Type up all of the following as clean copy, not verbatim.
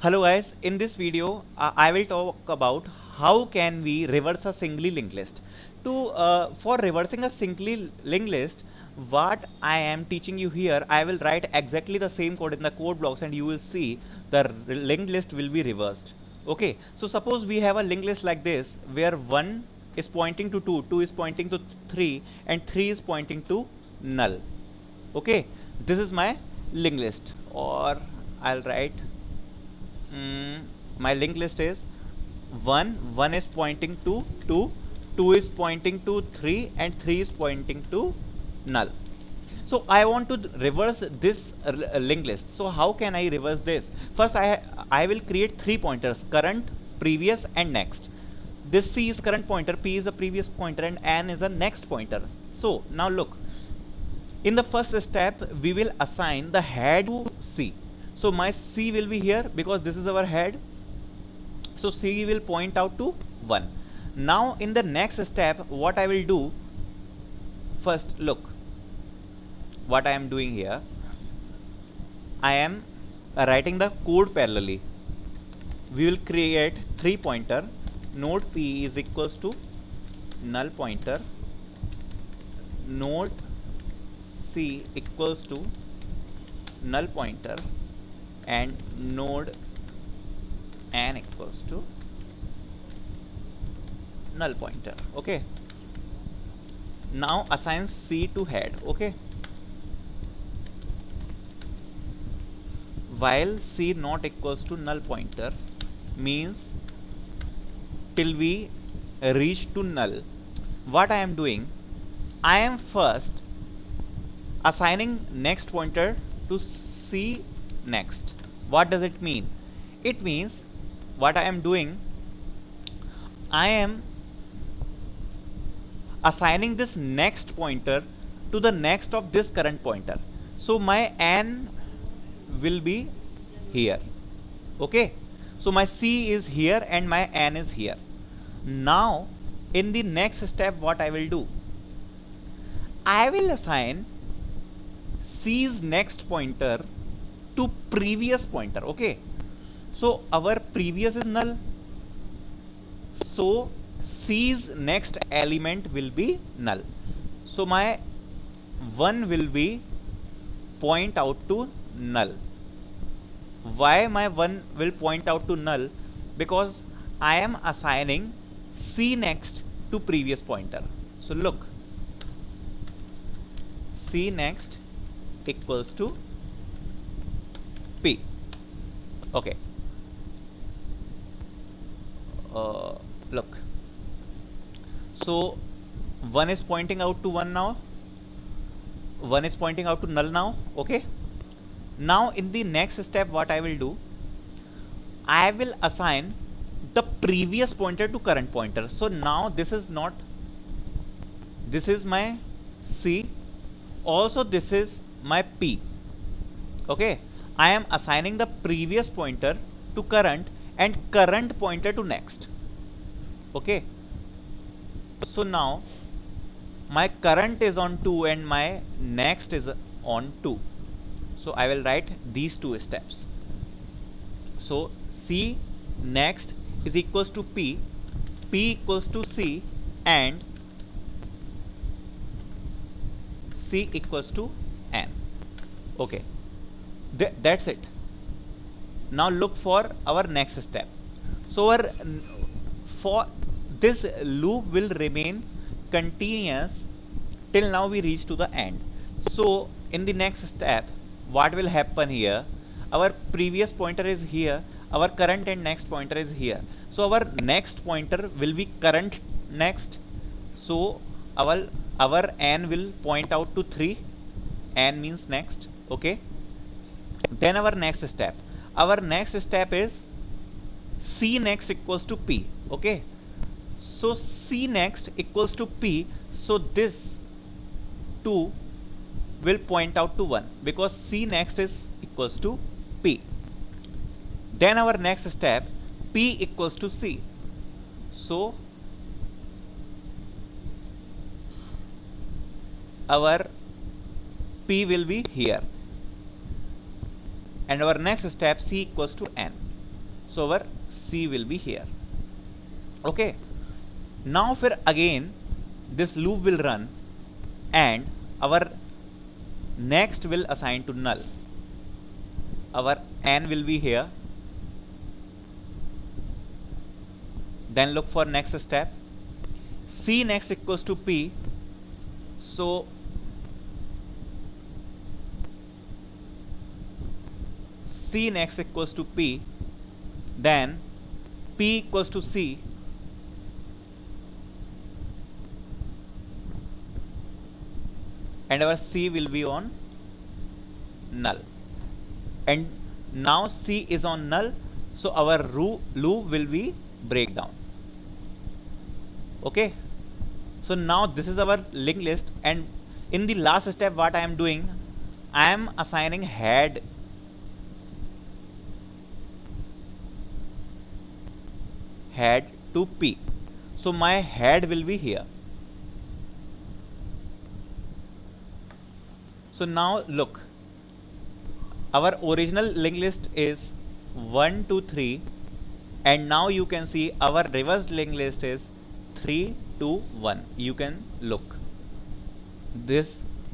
Hello guys, in this video I will talk about how can we reverse a singly linked list. For reversing a singly linked list, what I am teaching you here, I will write exactly the same code in the code blocks and you will see the linked list will be reversed. Okay, so suppose we have a linked list like this where 1 is pointing to 2, 2 is pointing to 3 and 3 is pointing to null. Okay, this is my linked list, or I'll write my linked list is 1 is pointing to 2, 2 is pointing to 3 and 3 is pointing to null. So I want to reverse this linked list. So how can I reverse this? First I will create 3 pointers: current, previous and next. This C is current pointer, P is a previous pointer and N is a next pointer. So now look, in the first step we will assign the head to C. So my C will be here because this is our head, so C will point out to 1. Now in the next step what I will do, first look what I am doing here. I am writing the code parallelly. We will create 3 pointer. Node P is equals to null pointer, node C equals to null pointer, and node N equals to null pointer. Okay, now assign C to head. Okay, while C not equals to null pointer means till we reach to null, what I am doing, I am first assigning next pointer to C next. What does it mean? It means what I am doing, I am assigning this next pointer to the next of this current pointer. So my N will be here. Okay, so my C is here and my N is here. Now in the next step what I will do, I will assign C's next pointer to previous pointer. Okay, so our previous is null, so C's next element will be null. So my 1 will be point out to null. Why my 1 will point out to null? Because I am assigning C next to previous pointer. So look, C next equals to P. Okay, look, so 1 is pointing out to 1 now, 1 is pointing out to null now. Okay, now in the next step what I will do, I will assign the previous pointer to current pointer. So now this is not, this is my C, also this is my P. Okay, I am assigning the previous pointer to current and current pointer to next. Okay, so now my current is on 2 and my next is on 2. So I will write these two steps. So C next is equals to P, P equals to C, and C equals to N. Okay, that's it. Now look for our next step. So for this loop will remain continuous till now we reach to the end. So in the next step what will happen here, our previous pointer is here, our current and next pointer is here. So our next pointer will be current next. So our N will point out to 3, N means next. Okay, then our next step is C next equals to P. Okay, so C next equals to P, so this 2 will point out to 1 because C next is equals to P. Then our next step, P equals to C, so our P will be here, and our next step C equals to N. so our C will be here. Okay, now फिर again this loop will run and our next will assign to null. Our n will be here. Then look for next step. C next equals to P. So C next equals to P. Then P equals to C. And our C will be on null. And now C is on null, so our loop will be breakdown. Okay, so now this is our linked list, and in the last step what I am doing, I am assigning head to P. So my head will be here. So now look, our original linked list is 1 2 3, and now you can see our reversed linked list is 3 2 1. You can look, this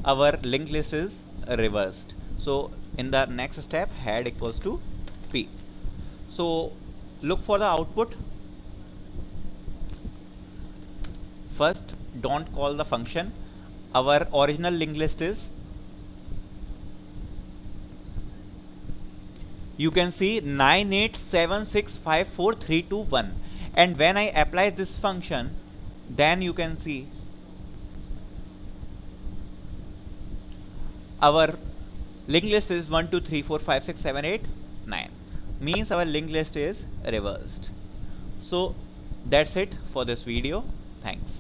our linked list is reversed. So in the next step, head equals to P. So look for the output. First, don't call the function. Our original linked list is, you can see 98765432 and when I apply this function, then you can see our linked list is 1 2 3 4 5 6 7 8 9, means our linked list is reversed. So that's it for this video. Thanks.